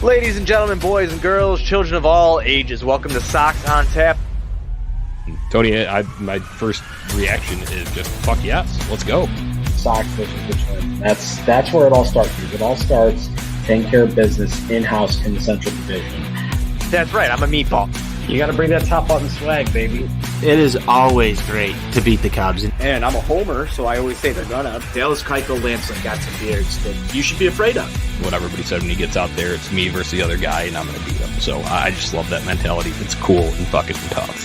Ladies and gentlemen, boys and girls, children of all ages, welcome to Sox On Tap. Tony, my first reaction is just fuck yes, let's go. Sox versus Detroit. That's where it all starts. It all starts taking care of business in-house in the Central Division. That's right, I'm a meatball. You got to bring that top button swag, baby. It is always great to beat the Cubs. And I'm a homer, so I always say they're gonna. Dallas Keuchel Lansing got some beards that you should be afraid of. What everybody said when he gets out there, it's me versus the other guy, and I'm going to beat him. So I just love that mentality. It's cool and fucking tough.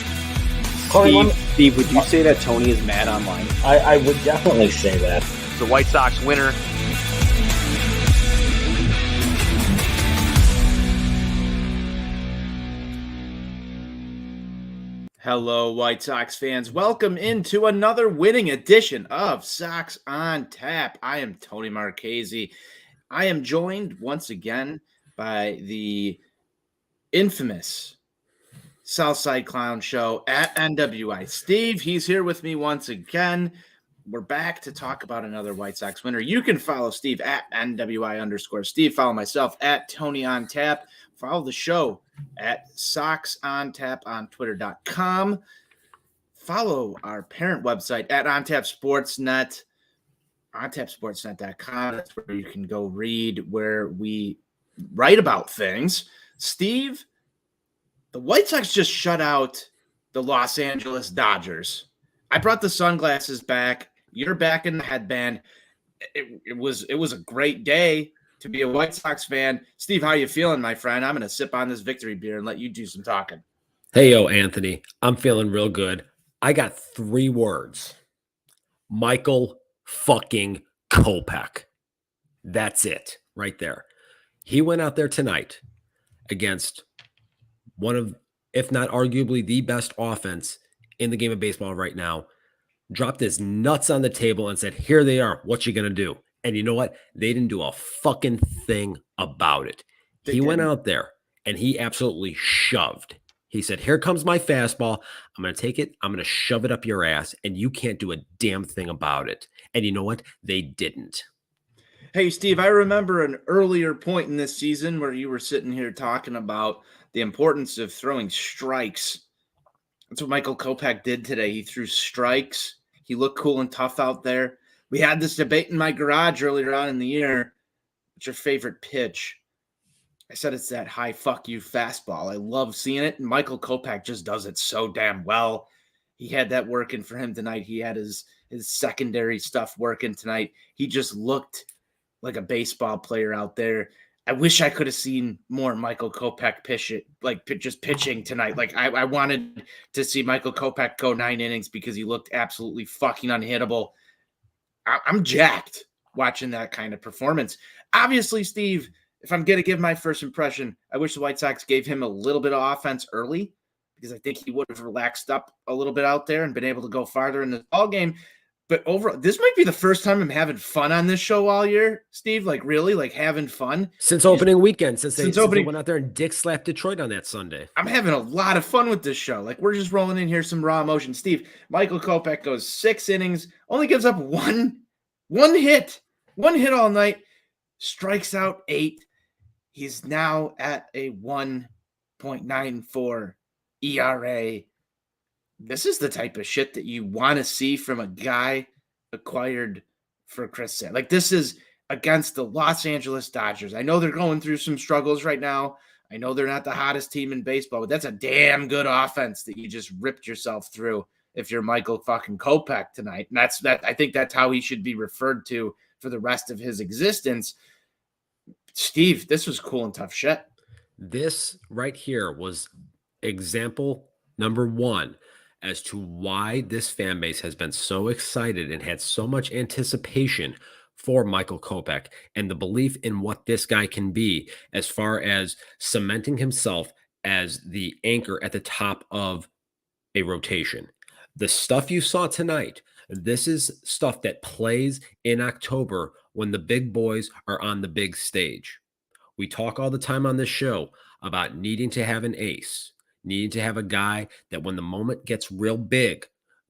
Steve, would you say that Tony is mad online? I would definitely say that. The White Sox winner. Hello, White Sox fans. Welcome into another winning edition of Sox On Tap. I am Tony Marchese. I am joined once again by the infamous Southside Clown Show at NWI. Steve, he's here with me once again. We're back to talk about another White Sox winner. You can follow Steve at NWI_Steve. Follow myself at Tony On Tap. Follow the show at Sox On Tap on Twitter.com. Follow our parent website at OnTap Sportsnet, OnTapSportsnet.com. That's where you can go read where we write about things. Steve, the White Sox just shut out the Los Angeles Dodgers. I brought the sunglasses back. You're back in the headband. It was a great day to be a White Sox fan. Steve, how you feeling, my friend? I'm going to sip on this victory beer and let you do some talking. Hey, yo, Anthony. I'm feeling real good. I got 3 words. Michael fucking Kopech. That's it right there. He went out there tonight against one of, if not arguably the best offense in the game of baseball right now, dropped his nuts on the table and said, here they are. What you going to do? And you know what? They didn't do a fucking thing about it. He went out there and he absolutely shoved. He said, here comes my fastball. I'm going to take it. I'm going to shove it up your ass. And you can't do a damn thing about it. And you know what? They didn't. Hey, Steve, I remember an earlier point in this season where you were sitting here talking about the importance of throwing strikes. That's what Michael Kopech did today. He threw strikes. He looked cool and tough out there. We had this debate in my garage earlier on in the year. What's your favorite pitch? I said it's that high fuck you fastball. I love seeing it. And Michael Kopech just does it so damn well. He had that working for him tonight. He had his secondary stuff working tonight. He just looked like a baseball player out there. I wish I could have seen more Michael Kopech just pitching tonight. Like I wanted to see Michael Kopech go 9 innings because he looked absolutely fucking unhittable. I'm jacked watching that kind of performance. Obviously, Steve, if I'm going to give my first impression, I wish the White Sox gave him a little bit of offense early because I think he would have relaxed up a little bit out there and been able to go farther in the ball game. But overall, this might be the first time I'm having fun on this show all year, Steve. Like really, like having fun since opening weekend. Since they opening went out there and dick slapped Detroit on that Sunday. I'm having a lot of fun with this show. Like we're just rolling in here some raw emotion. Steve, Michael Kopech goes 6 innings, only gives up one hit all night, strikes out 8. He's now at a 1.94 ERA. This is the type of shit that you want to see from a guy acquired for Chris Sale. Like this is against the Los Angeles Dodgers. I know they're going through some struggles right now. I know they're not the hottest team in baseball, but that's a damn good offense that you just ripped yourself through if you're Michael fucking Kopech tonight. And I think that's how he should be referred to for the rest of his existence. Steve, this was cool and tough shit. This right here was example number 1 as to why this fan base has been so excited and had so much anticipation for Michael Kopech and the belief in what this guy can be as far as cementing himself as the anchor at the top of a rotation. The stuff you saw tonight, this is stuff that plays in October when the big boys are on the big stage. We talk all the time on this show about needing to have an ace, needing to have a guy that when the moment gets real big,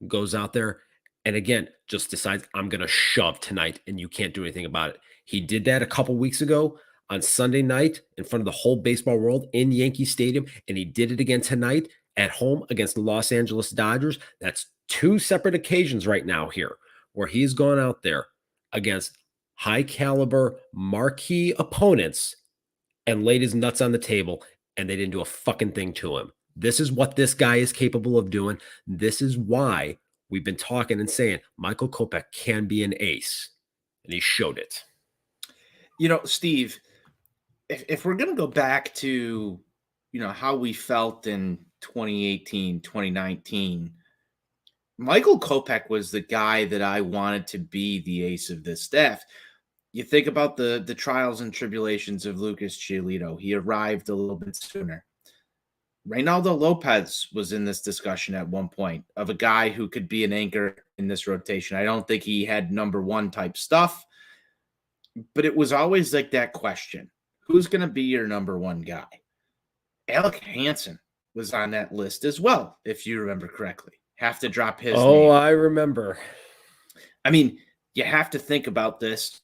goes out there and again, just decides I'm going to shove tonight and you can't do anything about it. He did that a couple weeks ago on Sunday night in front of the whole baseball world in Yankee Stadium, and he did it again tonight at home against the Los Angeles Dodgers. That's two separate occasions right now here where he's gone out there against high caliber marquee opponents and laid his nuts on the table, and they didn't do a fucking thing to him. This is what this guy is capable of doing. This is why we've been talking and saying Michael Kopech can be an ace, and he showed it. Steve, if we're going to go back to, how we felt in 2018, 2019, Michael Kopech was the guy that I wanted to be the ace of this staff. You think about the trials and tribulations of Lucas Giolito. He arrived a little bit sooner. Reynaldo Lopez was in this discussion at one point of a guy who could be an anchor in this rotation. I don't think he had number one type stuff, but it was always like that question. Who's going to be your number one guy? Alec Hansen was on that list as well, if you remember correctly. Have to drop his name. I remember. I mean, you have to think about this.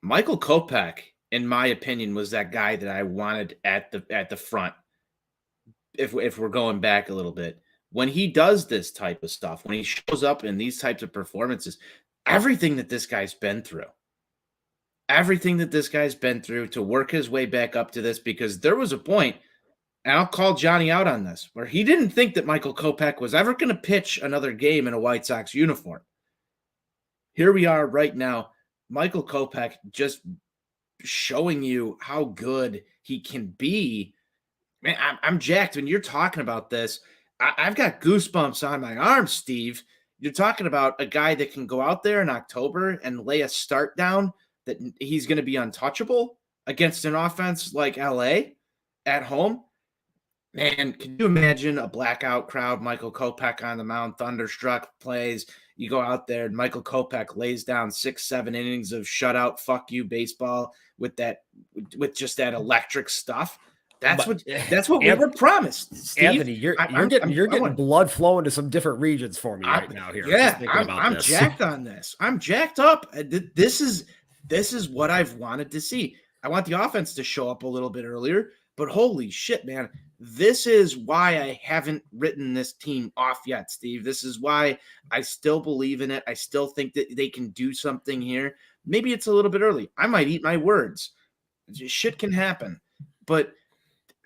Michael Kopech, in my opinion, was that guy that I wanted at the front. If we're going back a little bit, when he does this type of stuff, when he shows up in these types of performances, everything that this guy's been through to work his way back up to this, because there was a point, and I'll call Johnny out on this, where he didn't think that Michael Kopech was ever going to pitch another game in a White Sox uniform. Here we are right now. Michael Kopech just showing you how good he can be. Man, I'm jacked when you're talking about this. I've got goosebumps on my arms, Steve. You're talking about a guy that can go out there in October and lay a start down that he's going to be untouchable against an offense like LA at home. Man, can you imagine a blackout crowd, Michael Kopech on the mound, thunderstruck plays? You go out there and Michael Kopech lays down 6-7 innings of shutout, fuck you baseball with just that electric stuff. That's what we were promised, Steve. Anthony, you're getting blood flowing to some different regions for me right now here. Yeah, I'm jacked on this. I'm jacked up. This is what I've wanted to see. I want the offense to show up a little bit earlier, but holy shit, man. This is why I haven't written this team off yet, Steve. This is why I still believe in it. I still think that they can do something here. Maybe it's a little bit early. I might eat my words. Shit can happen. But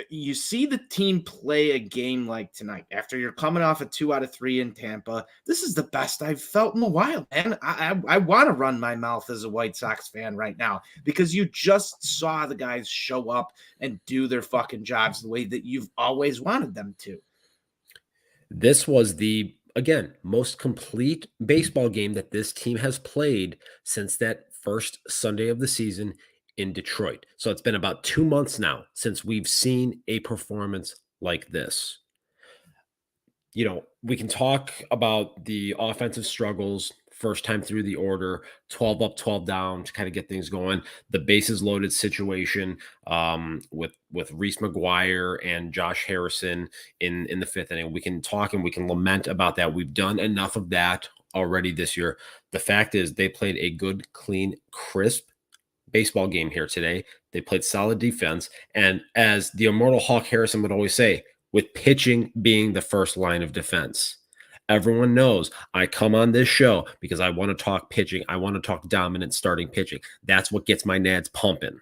you see the team play a game like tonight after you're coming off a 2 out of 3 in Tampa. This is the best I've felt in a while, man. I want to run my mouth as a White Sox fan right now, because you just saw the guys show up and do their fucking jobs the way that you've always wanted them to. This was the, again, most complete baseball game that this team has played since that first Sunday of the season in Detroit. So it's been about 2 months now since we've seen a performance like this. We can talk about the offensive struggles first time through the order, 12 up, 12 down to kind of get things going. The bases loaded situation with Reese McGuire and Josh Harrison in the fifth inning. We can talk and we can lament about that. We've done enough of that already this year. The fact is they played a good, clean, crisp baseball game here today. They played solid defense. And as the immortal Hawk Harrison would always say, with pitching being the first line of defense. Everyone knows I come on this show because I want to talk pitching. I want to talk dominant starting pitching. That's what gets my nads pumping.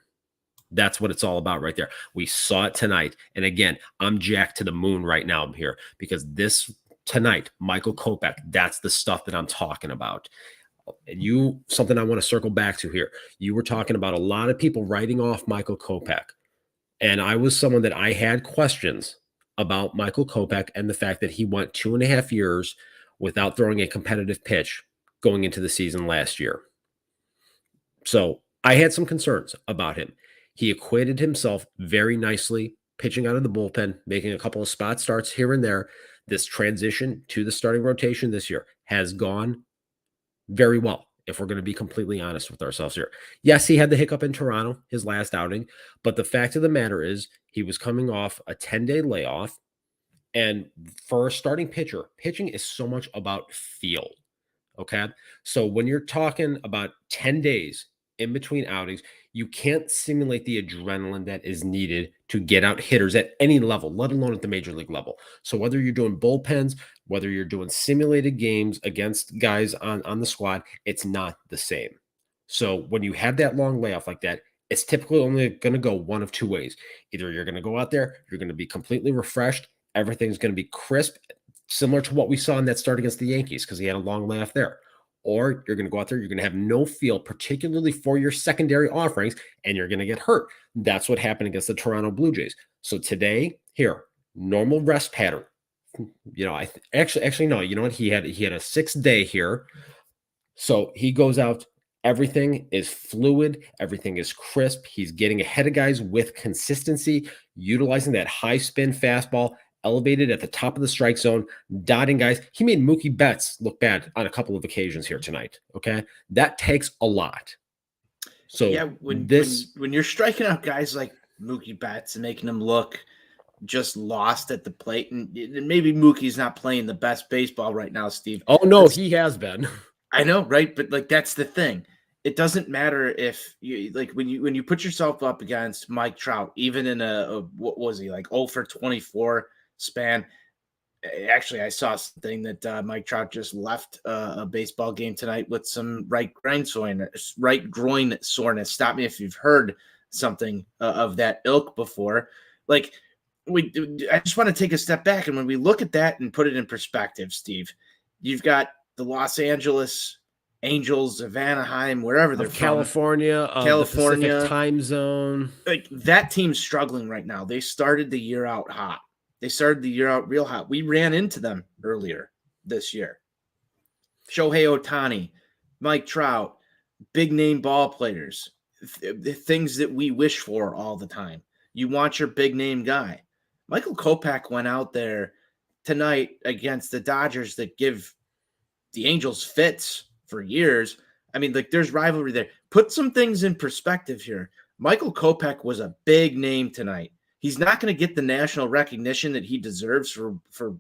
That's what it's all about right there. We saw it tonight. And again, I'm jacked to the moon right now here because this tonight, Michael Kopech, that's the stuff that I'm talking about. And something I want to circle back to here. You were talking about a lot of people writing off Michael Kopech. And I was someone that I had questions about Michael Kopech and the fact that he went 2.5 years without throwing a competitive pitch going into the season last year. So I had some concerns about him. He acquitted himself very nicely, pitching out of the bullpen, making a couple of spot starts here and there. This transition to the starting rotation this year has gone very well, if we're going to be completely honest with ourselves here. Yes, he had the hiccup in Toronto, his last outing, but the fact of the matter is he was coming off a 10-day layoff, and for a starting pitcher, pitching is so much about feel, okay? So when you're talking about 10 days in between outings, you can't simulate the adrenaline that is needed to get out hitters at any level, let alone at the major league level. So whether you're doing bullpens, whether you're doing simulated games against guys on the squad, it's not the same. So when you have that long layoff like that, it's typically only going to go one of two ways. Either you're going to go out there, you're going to be completely refreshed, everything's going to be crisp, similar to what we saw in that start against the Yankees because he had a long layoff there. Or you're going to go out there, you're going to have no feel, particularly for your secondary offerings, and you're going to get hurt. That's what happened against the Toronto Blue Jays. So today, here, normal rest pattern. Actually no. You know what? He had a 6th day here, so he goes out. Everything is fluid. Everything is crisp. He's getting ahead of guys with consistency, utilizing that high spin fastball, elevated at the top of the strike zone, dotting guys. He made Mookie Betts look bad on a couple of occasions here tonight. Okay. That takes a lot. So yeah, when you're striking out guys like Mookie Betts and making them look just lost at the plate, and maybe Mookie's not playing the best baseball right now, Steve. Oh no, he has been. I know, right? But like that's the thing. It doesn't matter if you like when you put yourself up against Mike Trout, even in a what was he like 0 for 24 span. Actually, I saw something that Mike Trout just left a baseball game tonight with some right groin soreness. Stop me if you've heard something of that ilk before. Like I just want to take a step back, and when we look at that and put it in perspective, Steve, you've got the Los Angeles Angels of Anaheim, wherever they're from, California, the Pacific time zone. Like that team's struggling right now. They started the year out hot. They started the year out real hot. We ran into them earlier this year. Shohei Ohtani, Mike Trout, big name ball players, the things that we wish for all the time. You want your big name guy. Michael Kopech went out there tonight against the Dodgers that give the Angels fits for years. I mean, like there's rivalry there. Put some things in perspective here. Michael Kopech was a big name tonight. He's not going to get the national recognition that he deserves for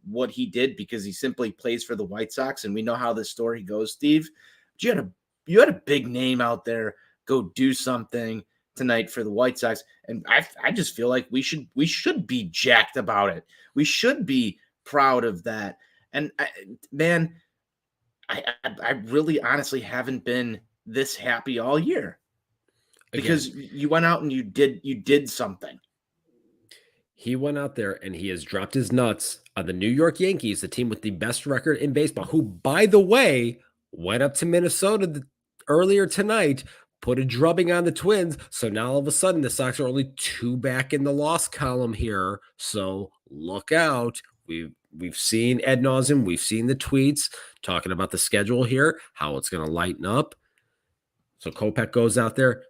what he did because he simply plays for the White Sox, and we know how this story goes, Steve. But you had a big name out there go do something tonight for the White Sox, and I just feel like we should be jacked about it. We should be proud of that. And I really honestly haven't been this happy all year because you went out and you did something. He went out there and he has dropped his nuts on the New York Yankees, the team with the best record in baseball, who, by the way, went up to Minnesota earlier tonight, put a drubbing on the Twins. So now all of a sudden the Sox are only 2 back in the loss column here. So look out. We've seen ad nauseum. We've seen the tweets talking about the schedule here, how it's going to lighten up. So Kopech goes out there,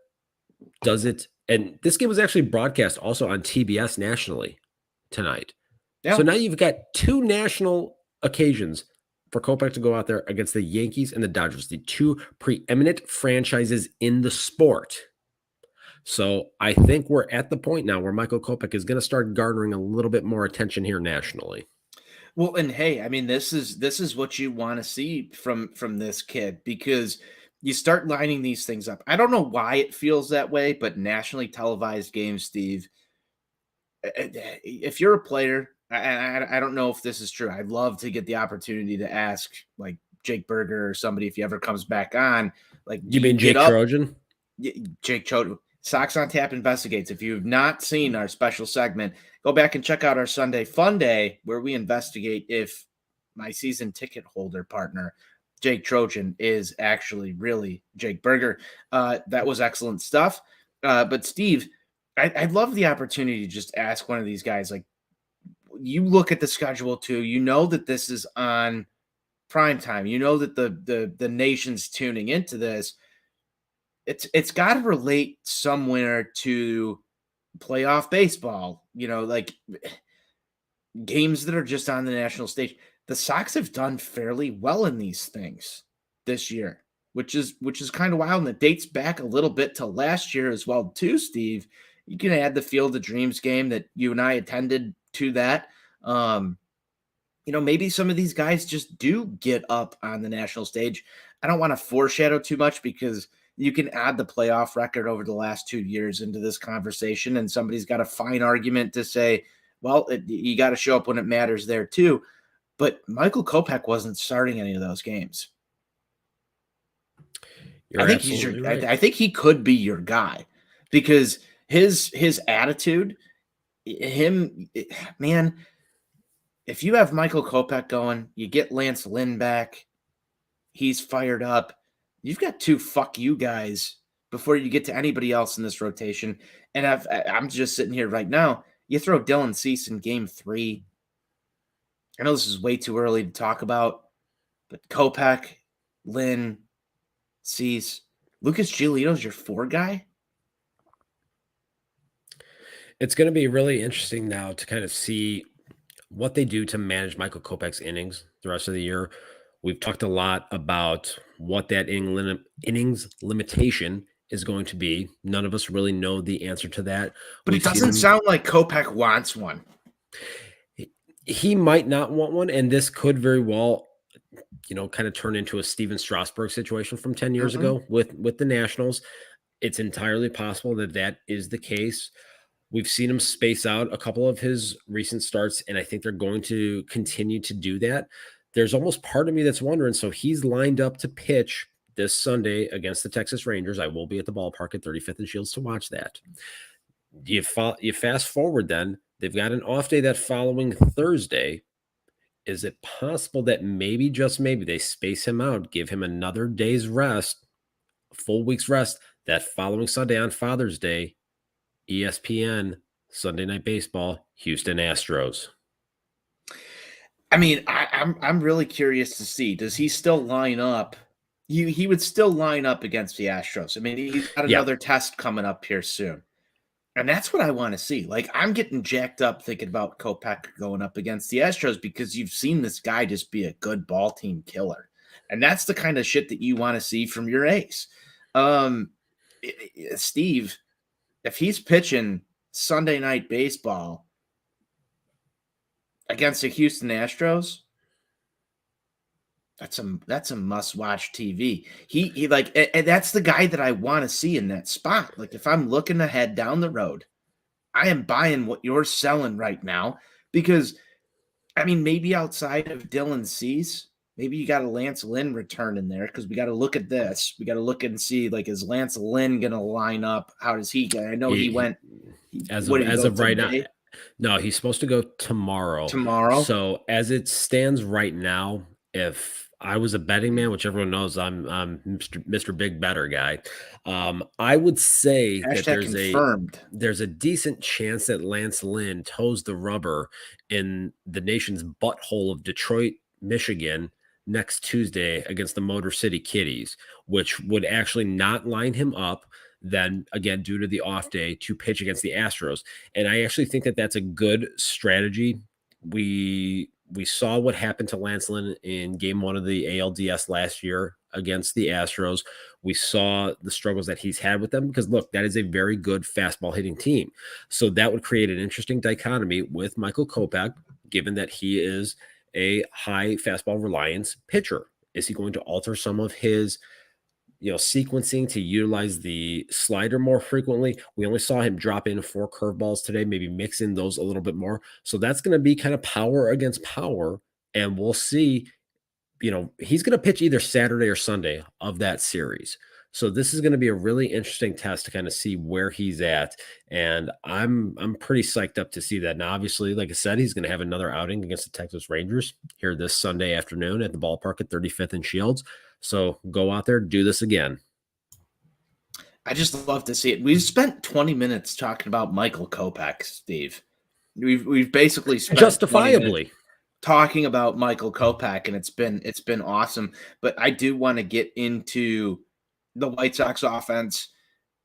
does it. And this game was actually broadcast also on TBS nationally tonight. Yeah. So now you've got 2 national occasions for Kopech to go out there against the Yankees and the Dodgers, the 2 preeminent franchises in the sport. So I think we're at the point now where Michael Kopech is going to start garnering a little bit more attention here nationally. Well, and hey, I mean, this is what you want to see from this kid, because you start lining these things up. I don't know why it feels that way, but nationally televised games, Steve, if you're a player, I don't know if this is true. I'd love to get the opportunity to ask like Jake Berger or somebody, if he ever comes back on, like, you mean Jake Trojan? Jake Trojan. Sox on Tap investigates. If you've not seen our special segment, go back and check out our Sunday Fun Day, where we investigate if my season ticket holder partner, Jake Trojan, is actually really Jake Berger. That was excellent stuff. But Steve, I'd love the opportunity to just ask one of these guys, like, you look at the schedule too, you know that this is on prime time. You know that the nation's tuning into this. It's got to relate somewhere to playoff baseball, like games that are just on the national stage. The Sox have done fairly well in these things this year, which is kind of wild. And it dates back a little bit to last year as well, too, Steve. You can add the Field of Dreams game that you and I attended to that. Maybe some of these guys just do get up on the national stage. I don't want to foreshadow too much because you can add the playoff record over the last 2 years into this conversation, and somebody's got a fine argument to say, well, you got to show up when it matters there too. But Michael Kopech wasn't starting any of those games. You're I think absolutely right. I think he could be your guy because his attitude, man. If you have Michael Kopech going, you get Lance Lynn back. He's fired up. You've got 2 fuck you guys before you get to anybody else in this rotation. And I'm just sitting here right now. You throw Dylan Cease in game 3. I know this is way too early to talk about, but Kopech, Lynn, Cease, Lucas Giolito's your 4 guy. It's going to be really interesting now to kind of see what they do to manage Michael Kopech's innings the rest of the year. We've talked a lot about what that innings limitation is going to be. None of us really know the answer to that. But it doesn't sound like Kopech wants one. He might not want one, and this could very well, kind of turn into a Steven Strasburg situation from 10 years ago with the Nationals. It's entirely possible that is the case. We've seen him space out a couple of his recent starts, and I think they're going to continue to do that. There's almost part of me that's wondering, so he's lined up to pitch this Sunday against the Texas Rangers. I will be at the ballpark at 35th and Shields to watch that. You fast forward then, they've got an off day that following Thursday. Is it possible that maybe, just maybe, they space him out, give him another day's rest, a full week's rest, that following Sunday on Father's Day, ESPN, Sunday Night Baseball, Houston Astros? I mean, I'm really curious to see, does he still line up? He would still line up against the Astros. I mean, he's got another test coming up here soon. And that's what I want to see. Like, I'm getting jacked up thinking about Kopech going up against the Astros because you've seen this guy just be a good ball team killer. And that's the kind of shit that you want to see from your ace. Steve, if he's pitching Sunday Night Baseball against the Houston Astros, that's a must-watch TV. He like, and that's the guy that I want to see in that spot. Like, if I'm looking ahead down the road, I am buying what you're selling right now because, I mean, maybe outside of Dylan Cease, maybe you got a Lance Lynn return in there because we got to look at this. We got to look and see, like, is Lance Lynn going to line up? How does he get? I know he went as of right now. No, he's supposed to go tomorrow. So as it stands right now, if I was a betting man, which everyone knows I'm Mr. Big Better guy, I would say that there's a decent chance that Lance Lynn toes the rubber in the nation's butthole of Detroit, Michigan, next Tuesday against the Motor City Kitties, which would actually not line him up then, again, due to the off day, to pitch against the Astros. And I actually think that that's a good strategy. We saw what happened to Lance Lynn in game 1 of the ALDS last year against the Astros. We saw the struggles that he's had with them because, look, that is a very good fastball hitting team. So that would create an interesting dichotomy with Michael Kopech, given that he is a high fastball reliance pitcher. Is he going to alter some of his sequencing to utilize the slider more frequently? We only saw him drop in 4 curveballs today, maybe mix in those a little bit more. So that's going to be kind of power against power. And we'll see, he's going to pitch either Saturday or Sunday of that series. So this is going to be a really interesting test to kind of see where he's at. And I'm pretty psyched up to see that. Now, obviously, like I said, he's going to have another outing against the Texas Rangers here this Sunday afternoon at the ballpark at 35th and Shields. So go out there, do this again. I just love to see it. We've spent 20 minutes talking about Michael Kopech, Steve. We've basically spent justifiably talking about Michael Kopech, and it's been awesome. But I do want to get into the White Sox offense,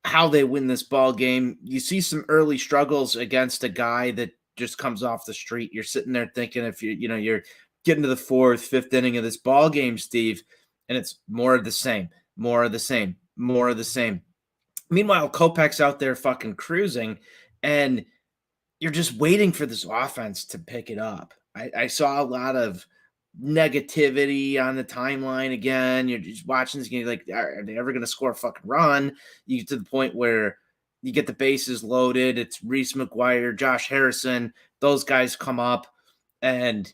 how they win this ball game. You see some early struggles against a guy that just comes off the street. You're sitting there thinking, if you're getting to the 4th, 5th inning of this ball game, Steve, and it's more of the same. Meanwhile, Kopech's out there fucking cruising, and you're just waiting for this offense to pick it up. I saw a lot of negativity on the timeline again. You're just watching this game, like, are they ever going to score a fucking run? You get to the point where you get the bases loaded. It's Reese McGuire, Josh Harrison. Those guys come up, and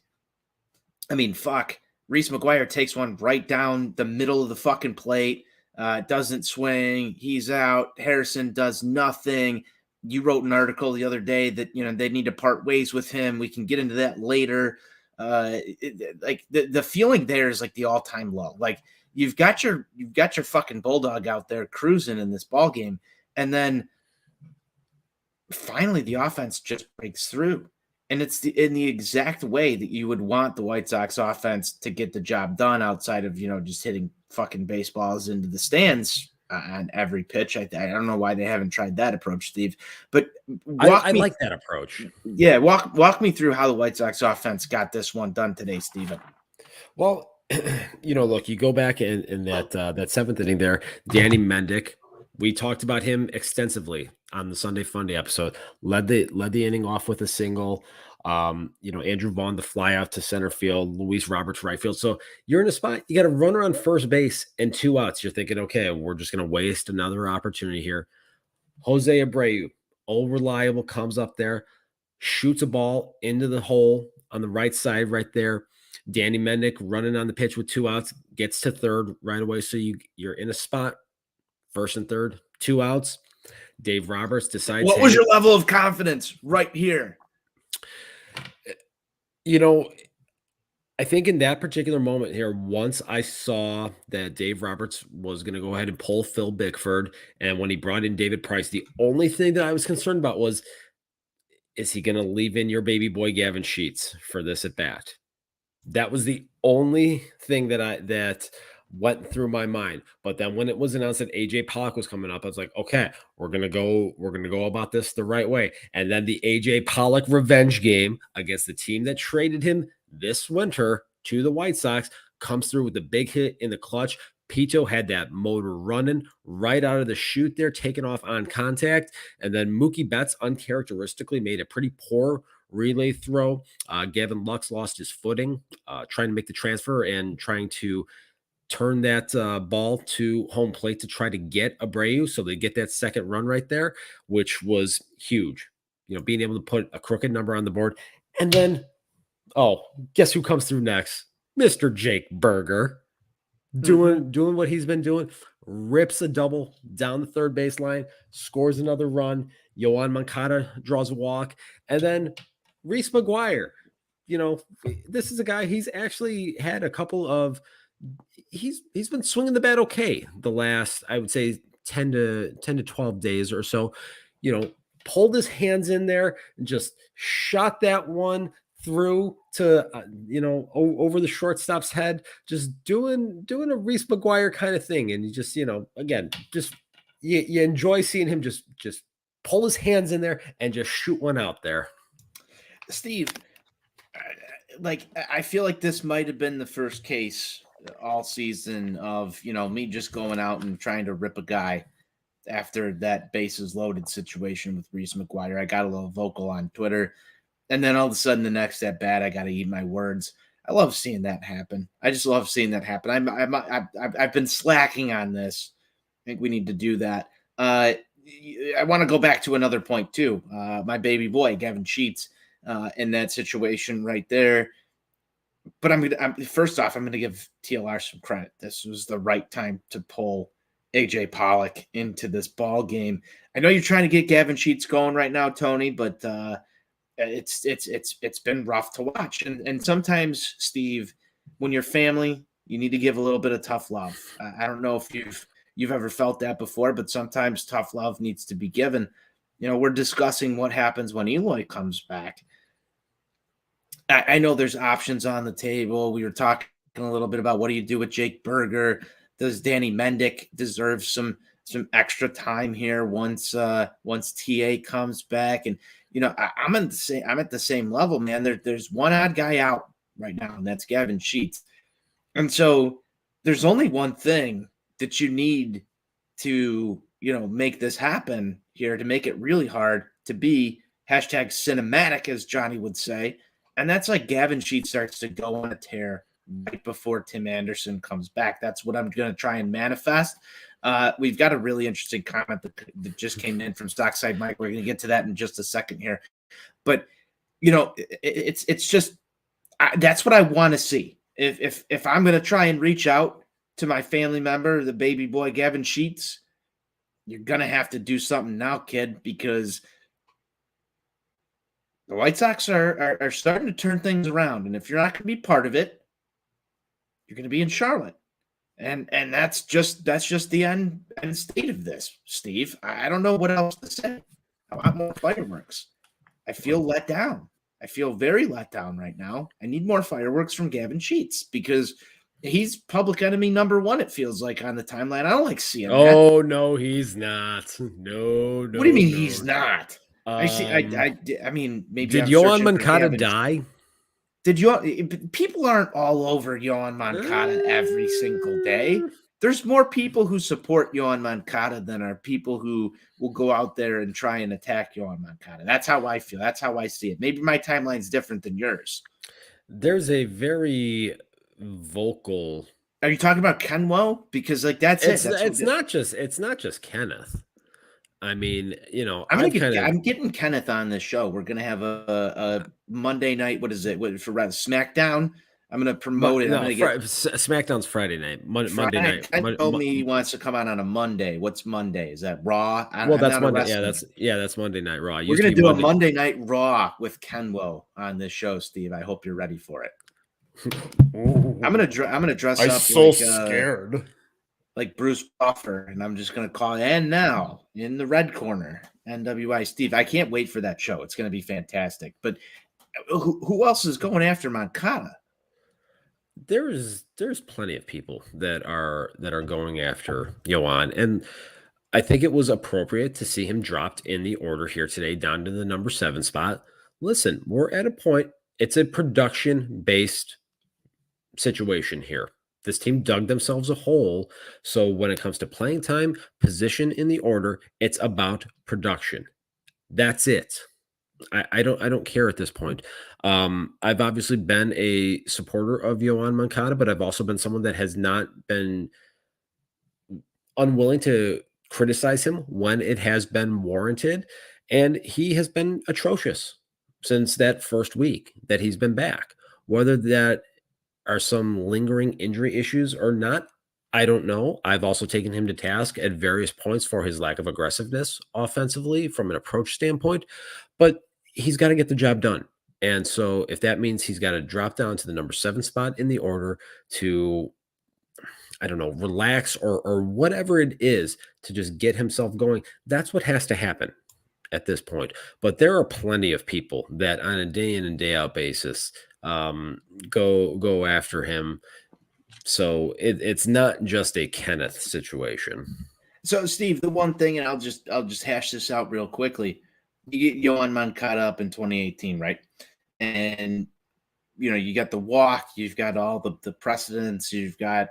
I mean, fuck. Reese McGuire takes one right down the middle of the fucking plate. Doesn't swing. He's out. Harrison does nothing. You wrote an article the other day that, they need to part ways with him. We can get into that later. Like the feeling there is like the all-time low. Like you've got your fucking bulldog out there cruising in this ball game, and then finally the offense just breaks through. And it's in the exact way that you would want the White Sox offense to get the job done, outside of, just hitting fucking baseballs into the stands on every pitch. I don't know why they haven't tried that approach, Steve. But I like that approach. Yeah, walk me through how the White Sox offense got this one done today, Steven. Well, look, you go back in that seventh inning there, Danny Mendick. We talked about him extensively on the Sunday Funday episode. Led the inning off with a single. Andrew Vaughn to fly out to center field, Luis Roberts right field. So you're in a spot, you got a runner on first base and 2 outs. You're thinking, okay, we're just going to waste another opportunity here. Jose Abreu, all reliable, comes up there, shoots a ball into the hole on the right side right there. Danny Mendick running on the pitch with 2 outs, gets to third right away. So you're in a spot, first and third, 2 outs. Dave Roberts decides. What was your level of confidence right here? I think in that particular moment here, once I saw that Dave Roberts was going to go ahead and pull Phil Bickford, and when he brought in David Price, the only thing that I was concerned about was, is he going to leave in your baby boy Gavin Sheets for this at bat? That was the only thing that went through my mind. But then when it was announced that AJ Pollock was coming up, I was like, okay, we're gonna go about this the right way. And then the AJ Pollock revenge game against the team that traded him this winter to the White Sox comes through with the big hit in the clutch. Pito had that motor running right out of the chute there, taking off on contact. And then Mookie Betts uncharacteristically made a pretty poor relay throw. Gavin Lux lost his footing, trying to make the transfer and trying to turn that ball to home plate to try to get Abreu. So they get that second run right there, which was huge. Being able to put a crooked number on the board. And then, guess who comes through next? Mr. Jake Berger. Doing what he's been doing, rips a double down the third baseline, scores another run. Yohan Moncada draws a walk, and then Reese McGuire. This is a guy, he's actually had a couple of, he's been swinging the bat okay the last, I would say, 10 to 12 days or so. Pulled his hands in there and just shot that one through to over the shortstop's head, just doing a Reese McGuire kind of thing. And you just, again, just you enjoy seeing him just pull his hands in there and just shoot one out there. Steve, I feel like this might have been the first case all season of, me just going out and trying to rip a guy after that bases loaded situation with Reese McGuire. I got a little vocal on Twitter. And then all of a sudden, the next at bat, I got to eat my words. I love seeing that happen. I just love seeing that happen. I've been slacking on this. I think we need to do that. I want to go back to another point too. My baby boy, Gavin Sheets, in that situation right there. But first off, I'm going to give TLR some credit. This was the right time to pull AJ Pollock into this ball game. I know you're trying to get Gavin Sheets going right now, Tony, but it's been rough to watch. And sometimes, Steve, when you're family, you need to give a little bit of tough love. I don't know if you've ever felt that before, but sometimes tough love needs to be given. We're discussing what happens when Eloy comes back. I know there's options on the table. We were talking a little bit about what do you do with Jake Berger? Does Danny Mendick deserve some extra time here once TA comes back? And I'm at the same level, man. There's one odd guy out right now, and that's Gavin Sheets. And so there's only one thing that you need to make this happen here, to make it really hard, to be #cinematic, as Johnny would say. And that's like Gavin Sheets starts to go on a tear right before Tim Anderson comes back. That's what I'm going to try and manifest. We've got a really interesting comment that just came in from Stockside Mike. We're going to get to that in just a second here. But, it's just that's what I want to see. If I'm going to try and reach out to my family member, the baby boy Gavin Sheets, you're going to have to do something now, kid, because the White Sox are starting to turn things around. And if you're not going to be part of it, you're going to be in Charlotte. And that's just the end state of this, Steve. I don't know what else to say. I want more fireworks. I feel let down. I feel very let down right now. I need more fireworks from Gavin Sheets because he's public enemy number one, it feels like, on the timeline. I don't like seeing that. Oh, no, he's not. No. What do you mean he's not? I mean, maybe did I'm Yohan searching for Moncada Gavin. die? People aren't all over Yohan Moncada every single day. There's more people who support Yohan Moncada than are people who will go out there and try and attack Yohan Moncada. That's how I feel. That's how I see it. Maybe my timeline's different than yours. There's a very vocal. Are you talking about Kenwo? Because that's it. It's not just Kenneth. I mean, I'm getting Kenneth on this show. We're gonna have a Monday night. What is it? For SmackDown? I'm gonna promote it. SmackDown's Friday night. Monday night. Ken told me he wants to come on a Monday. What's Monday? Is that Raw? That's Monday. That's Monday Night Raw. We're gonna do a Monday Night Raw with Kenwo on this show, Steve. I hope you're ready for it. I'm gonna dress up. So scared. Like Bruce Buffer, and I'm just gonna call it. And now in the red corner, NWI Steve. I can't wait for that show. It's gonna be fantastic. But who else is going after Moncada? There's plenty of people that are going after Yohan, and I think it was appropriate to see him dropped in the order here today down to the number 7 spot. Listen, we're at a point. It's a production-based situation here. This team dug themselves a hole. So when it comes to playing time, position in the order, it's about production. That's it. I don't care at this point. I've obviously been a supporter of Yohan Moncada, but I've also been someone that has not been unwilling to criticize him when it has been warranted. And he has been atrocious since that first week that he's been back. Whether that are some lingering injury issues or not, I don't know. I've also taken him to task at various points for his lack of aggressiveness offensively from an approach standpoint, but he's got to get the job done. And so if that means he's got to drop down to the number 7 spot in the order to, I don't know, relax or whatever it is to just get himself going, that's what has to happen at this point. But there are plenty of people that on a day in and day out basis go after him. So it's not just a Kenneth situation. So Steve, the one thing, and I'll just hash this out real quickly. You get Yohan Moncada up in 2018, right? And you got the walk, you've got all the precedents, you've got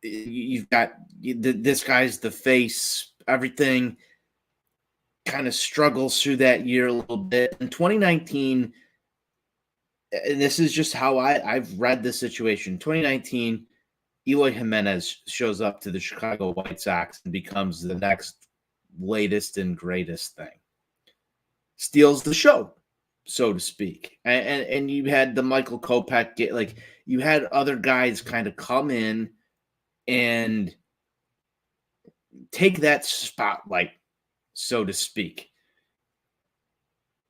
this guy's the face, everything kind of struggles through that year a little bit. In 2019, and this is just how I've read the situation. 2019, Eloy Jimenez shows up to the Chicago White Sox and becomes the next latest and greatest thing. Steals the show, so to speak. And you had the Michael Kopech you had other guys kind of come in and take that spotlight, so to speak.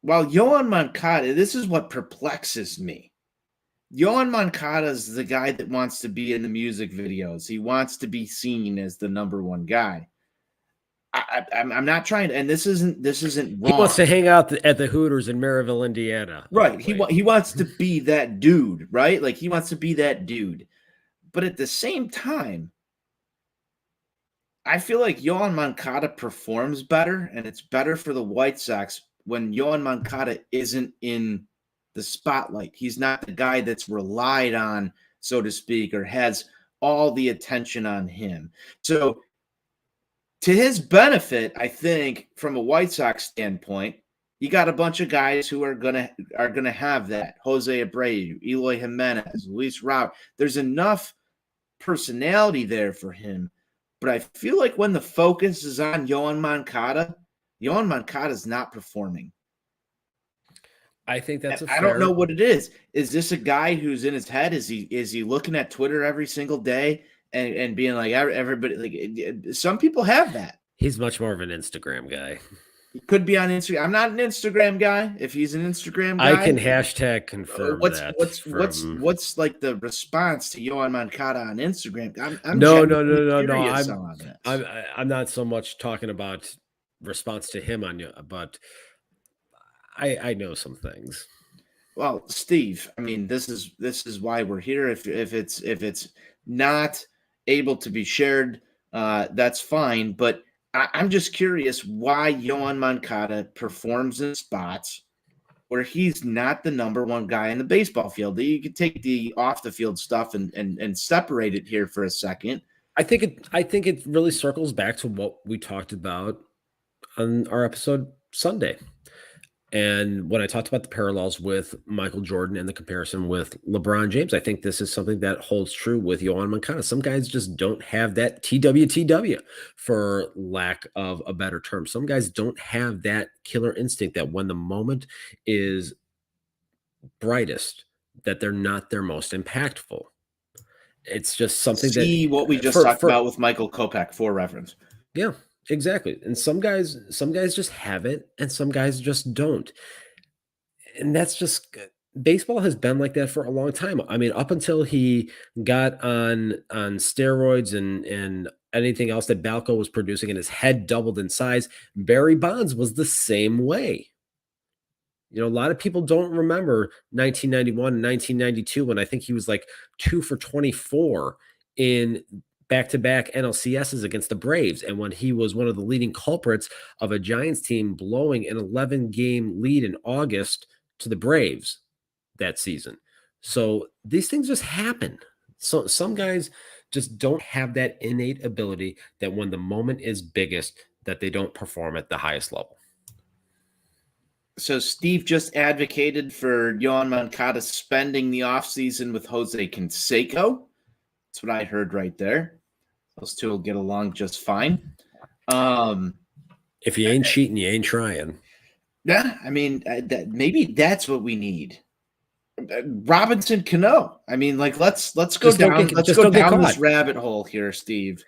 While Yohan Moncada, this is what perplexes me. Yohan Moncada is the guy that wants to be in the music videos. He wants to be seen as the number one guy. I'm not trying to, and this isn't wrong. He wants to hang out at the Hooters in Maryville, Indiana. Right. He wants to be that dude, right? Like he wants to be that dude. But at the same time, I feel like Yohan Moncada performs better, and it's better for the White Sox when Yohan Moncada isn't in the spotlight. He's not the guy that's relied on, so to speak, or has all the attention on him. So to his benefit, I think, from a White Sox standpoint, You got a bunch of guys who are gonna have that. Jose Abreu, Eloy Jimenez, Luis Rob. There's enough personality there for him. But I feel like when the focus is on Yohan Moncada is not performing. I think that's I don't know what it is. Is this a guy who's in his head? Is he looking at Twitter every single day and being like everybody? Like some people have that. He's much more of an Instagram guy. He could be on Instagram. I'm not an Instagram guy. If he's an Instagram guy, I can hashtag confirm that. What's like the response to Yohan Moncada on Instagram? I'm not so much talking about response to him on you, but I know some things. Well, Steve, I mean, this is why we're here. If it's not able to be shared, that's fine. But I'm just curious why Yohan Moncada performs in spots where he's not the number one guy in the baseball field. You could take the off the field stuff and separate it here for a second. I think it really circles back to what we talked about on our episode Sunday. And when I talked about the parallels with Michael Jordan and the comparison with LeBron James, I think this is something that holds true with Yohan Moncada. Some guys just don't have that TWTW, for lack of a better term. Some guys don't have that killer instinct that when the moment is brightest, that they're not their most impactful. It's just something what we just talked about with Michael Kopech for reference. Yeah. Exactly. And some guys just have it and some guys just don't. And that's just baseball has been like that for a long time. I mean, up until he got on steroids and anything else that Balco was producing and his head doubled in size, Barry Bonds was the same way. You know, a lot of people don't remember 1991 and 1992 when I think he was like 2 for 24 in back-to-back NLCSs against the Braves, and when he was one of the leading culprits of a Giants team blowing an 11-game lead in August to the Braves that season. So these things just happen. So some guys just don't have that innate ability that when the moment is biggest, that they don't perform at the highest level. So Steve just advocated for Yohan Moncada spending the offseason with Jose Canseco. That's what I heard right there. Those two will get along just fine. If you ain't cheating, you ain't trying. Yeah, I mean, maybe that's what we need. Robinson Cano. I mean, like let's go down this rabbit hole here, Steve.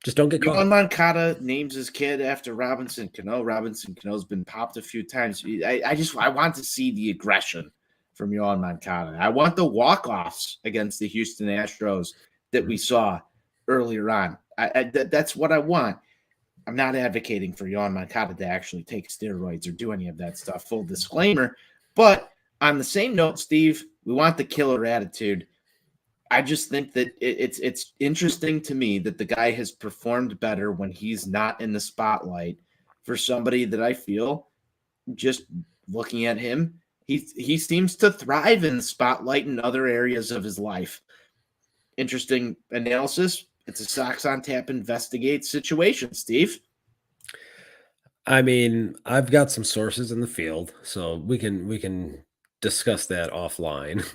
Just don't get caught. Yohan Moncada names his kid after Robinson Cano. Robinson Cano's been popped a few times. I want to see the aggression from Yohan Moncada. I want the walk-offs against the Houston Astros that we saw earlier on. That's what I want. I'm not advocating for Yohan Moncada to actually take steroids or do any of that stuff, full disclaimer. But on the same note, Steve, we want the killer attitude. I just think that it's interesting to me that the guy has performed better when he's not in the spotlight for somebody that I feel, just looking at him, he seems to thrive in the spotlight in other areas of his life. Interesting analysis. It's a Sox on Tap investigate situation, Steve. I mean, I've got some sources in the field, so we can discuss that offline,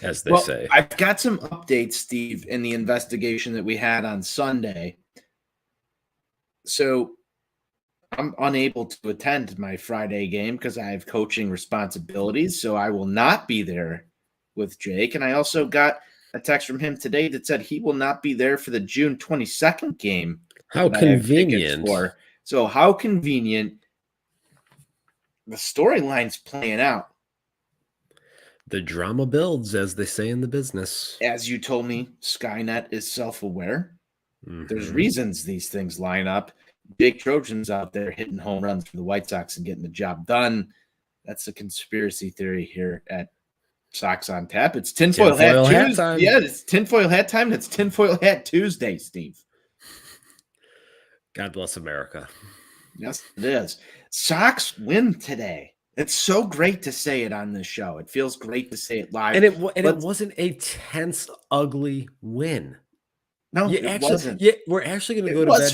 as they say. I've got some updates, Steve, in the investigation that we had on Sunday. So I'm unable to attend my Friday game because I have coaching responsibilities, so I will not be there with Jake. And I also got a text from him today that said he will not be there for the June 22nd game. How convenient. So how convenient. The storyline's playing out. The drama builds, as they say in the business. As you told me, Skynet is self-aware. Mm-hmm. There's reasons these things line up. Jake Trojan's out there hitting home runs for the White Sox and getting the job done. That's a conspiracy theory here at Sox on Tap. It's tinfoil hat time. Yeah, it's tinfoil hat time. That's tinfoil hat Tuesday, Steve. God bless America. Yes, it is. Sox win today. It's so great to say it on this show. It feels great to say it live. And it wasn't a tense, ugly win. No, it wasn't. Yeah, we're actually going to go to bed. It was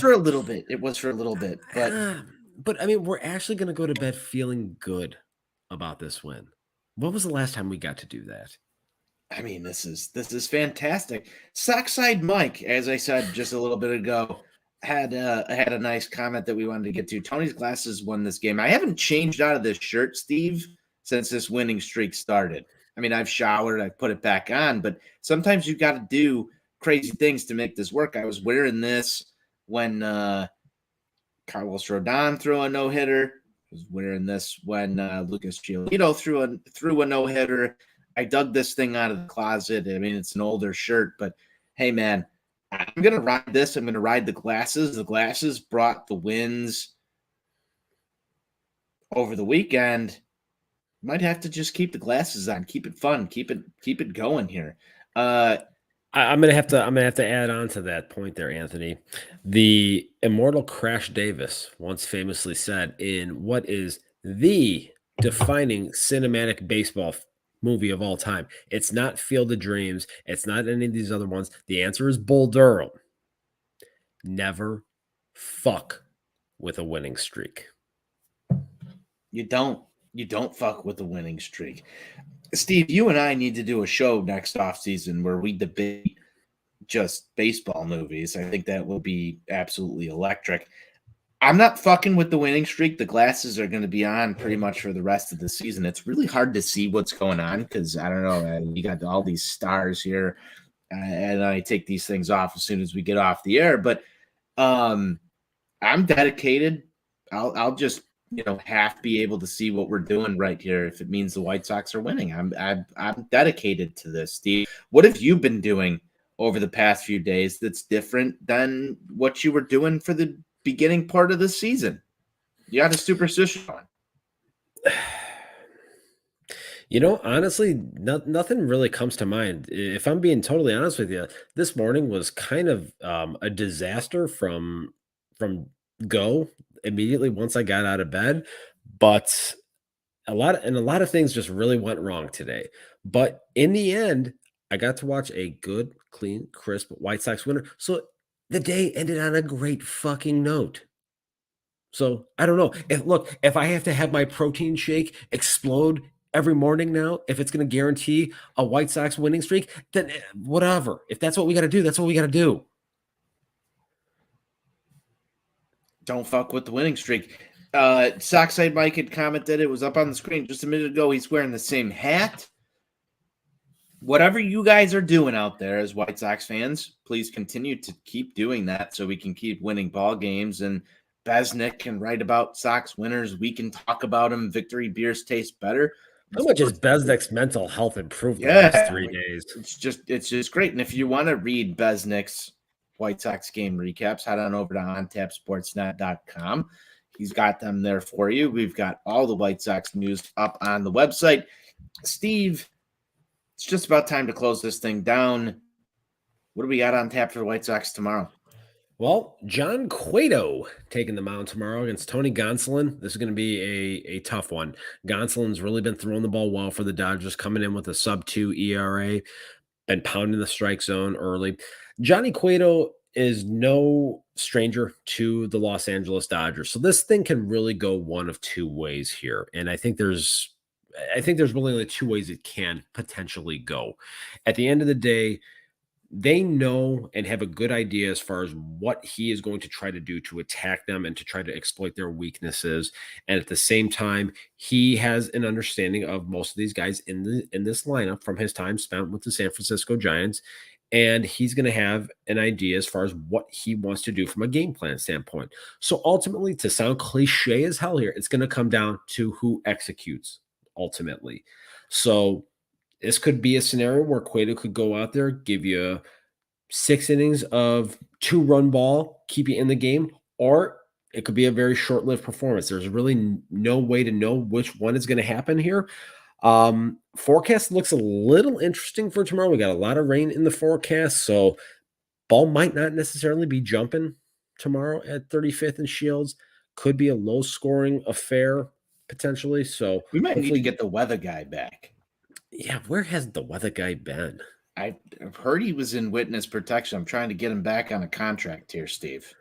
for a little bit. But But I mean, we're actually going to go to bed feeling good about this win. When was the last time we got to do that? I mean, this is fantastic. Sockside Mike, as I said just a little bit ago, had a nice comment that we wanted to get to. Tony's Glasses won this game. I haven't changed out of this shirt, Steve, since this winning streak started. I mean, I've showered, I've put it back on, but sometimes you've got to do crazy things to make this work. I was wearing this when Carlos Rodon threw a no hitter. I was wearing this when Lucas Giolito threw a no hitter. I dug this thing out of the closet. I mean, it's an older shirt, but hey, man, I'm gonna ride this. I'm gonna ride the Glasses. The Glasses brought the wins over the weekend. Might have to just keep the Glasses on. Keep it fun. Keep it going here. I'm gonna have to add on to that point there, Anthony. The immortal Crash Davis once famously said in what is the defining cinematic baseball movie of all time, it's not Field of Dreams, it's not any of these other ones. The answer is Bull Durham. Never fuck with a winning streak. You don't fuck with the winning streak. Steve, you and I need to do a show next off season where we debate just baseball movies. I think that will be absolutely electric. I'm not fucking with the winning streak. The Glasses are going to be on pretty much for the rest of the season. It's really hard to see what's going on because I don't know. You got all these stars here, and I take these things off as soon as we get off the air. But I'm dedicated. I'll just half be able to see what we're doing right here if it means the White Sox are winning. I'm dedicated to this, Steve. What have you been doing over the past few days that's different than what you were doing for the beginning part of the season? You got a superstition on. Honestly, nothing really comes to mind. If I'm being totally honest with you, this morning was kind of a disaster from go immediately once I got out of bed, but a lot of things just really went wrong today. But in the end, I got to watch a good, clean, crisp White Sox winner. So the day ended on a great fucking note. So I don't know. If I have to have my protein shake explode every morning now, if it's going to guarantee a White Sox winning streak, then whatever. If that's what we got to do, that's what we got to do. Don't fuck with the winning streak. Sockside Mike had commented, it was up on the screen just a minute ago. He's wearing the same hat. Whatever you guys are doing out there as White Sox fans, please continue to keep doing that so we can keep winning ball games. And Besnick can write about Sox winners. We can talk about them. Victory beers taste better. How much has Besnick's mental health improved the last 3 days? It's just great. And if you want to read Besnick's White Sox game recaps, head on over to ontapsportsnet.com. He's got them there for you. We've got all the White Sox news up on the website. Steve, it's just about time to close this thing down. What do we got on tap for the White Sox tomorrow? Well, John Cueto taking the mound tomorrow against Tony Gonsolin. This is going to be a tough one. Gonsolin's really been throwing the ball well for the Dodgers, coming in with a sub-2 ERA and pounding the strike zone early. Johnny Cueto is no stranger to the Los Angeles Dodgers. So this thing can really go one of two ways here. And I think there's really only two ways it can potentially go. At the end of the day, they know and have a good idea as far as what he is going to try to do to attack them and to try to exploit their weaknesses. And at the same time, he has an understanding of most of these guys in this lineup from his time spent with the San Francisco Giants. And he's going to have an idea as far as what he wants to do from a game plan standpoint. So ultimately, to sound cliche as hell here, it's going to come down to who executes ultimately. So this could be a scenario where Cueto could go out there, give you 6 innings of 2-run ball, keep you in the game, or it could be a very short-lived performance. There's really no way to know which one is going to happen here. Forecast looks a little interesting for tomorrow. We got a lot of rain in the forecast, so ball might not necessarily be jumping tomorrow at 35th and Shields. Could be a low-scoring affair potentially. So we might need to get the weather guy back. Yeah, where has the weather guy been? I've heard he was in witness protection. I'm trying to get him back on a contract here, Steve.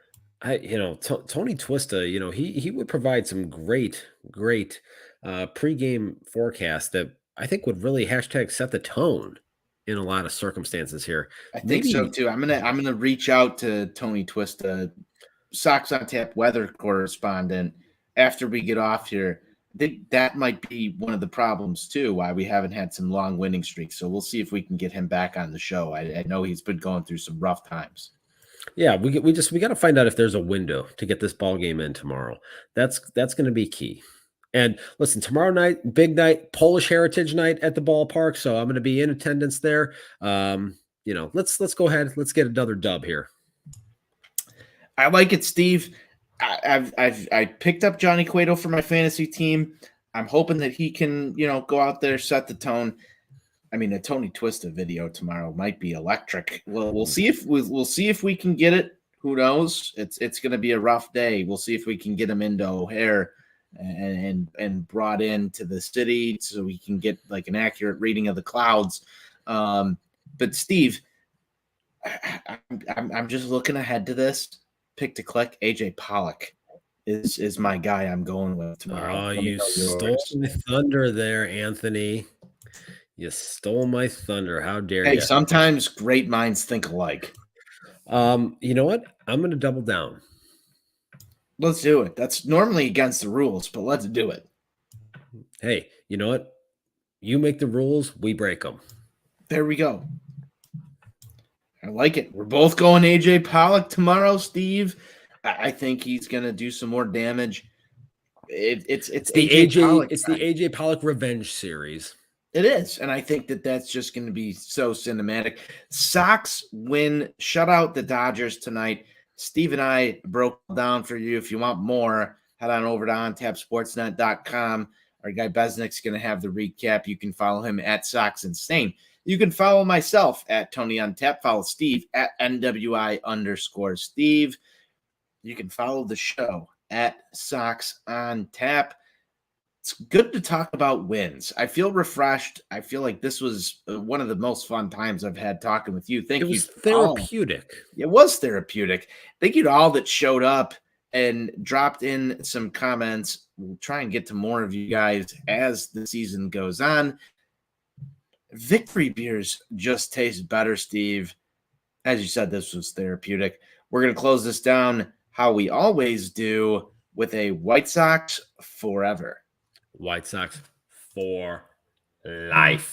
Tony Twista, he would provide some great pregame forecast that I think would really hashtag set the tone in a lot of circumstances here. I think so too. I'm gonna reach out to Tony Twista, Sox on Tap weather correspondent, after we get off here. I think that might be one of the problems too, why we haven't had some long winning streaks. So we'll see if we can get him back on the show. I know he's been going through some rough times. Yeah, we got to find out if there's a window to get this ball game in tomorrow. That's going to be key. And listen, tomorrow night, big night, Polish Heritage Night at the ballpark. So I'm going to be in attendance there. Let's go ahead. Let's get another dub here. I like it, Steve. I picked up Johnny Cueto for my fantasy team. I'm hoping that he can, go out there, set the tone. I mean, a Tony Twista video tomorrow might be electric. We'll see if we'll see if we can get it. Who knows? It's going to be a rough day. We'll see if we can get him into O'Hare and brought into the city so we can get like an accurate reading of the clouds. But Steve, I'm just looking ahead to this. Pick to click. AJ Pollock is my guy. I'm going with tomorrow. Oh, you stole my thunder there, Anthony. You stole my thunder. How dare you? Hey, sometimes great minds think alike. You know what? I'm going to double down. Let's do it. That's normally against the rules, but let's do it. Hey, you know what? You make the rules, we break them. There we go. I like it. We're both going AJ Pollock tomorrow, Steve. I think he's going to do some more damage. It's the AJ Pollock. It's the AJ Pollock revenge series. It is, and I think that's just going to be so cinematic. Sox win, shut out the Dodgers tonight. Steve and I broke down for you. If you want more, head on over to ontapsportsnet.com. Our guy Besnick's going to have the recap. You can follow him at Sox Insane. You can follow myself at Tony on Tap. Follow Steve at NWI_Steve. You can follow the show at Sox on Tap. It's good to talk about wins. I feel refreshed. I feel like this was one of the most fun times I've had talking with you. Thank you. It was therapeutic. It was therapeutic. Thank you to all that showed up and dropped in some comments. We'll try and get to more of you guys as the season goes on. Victory beers just taste better, Steve. As you said, this was therapeutic. We're going to close this down how we always do with a White Sox forever. White Sox for life.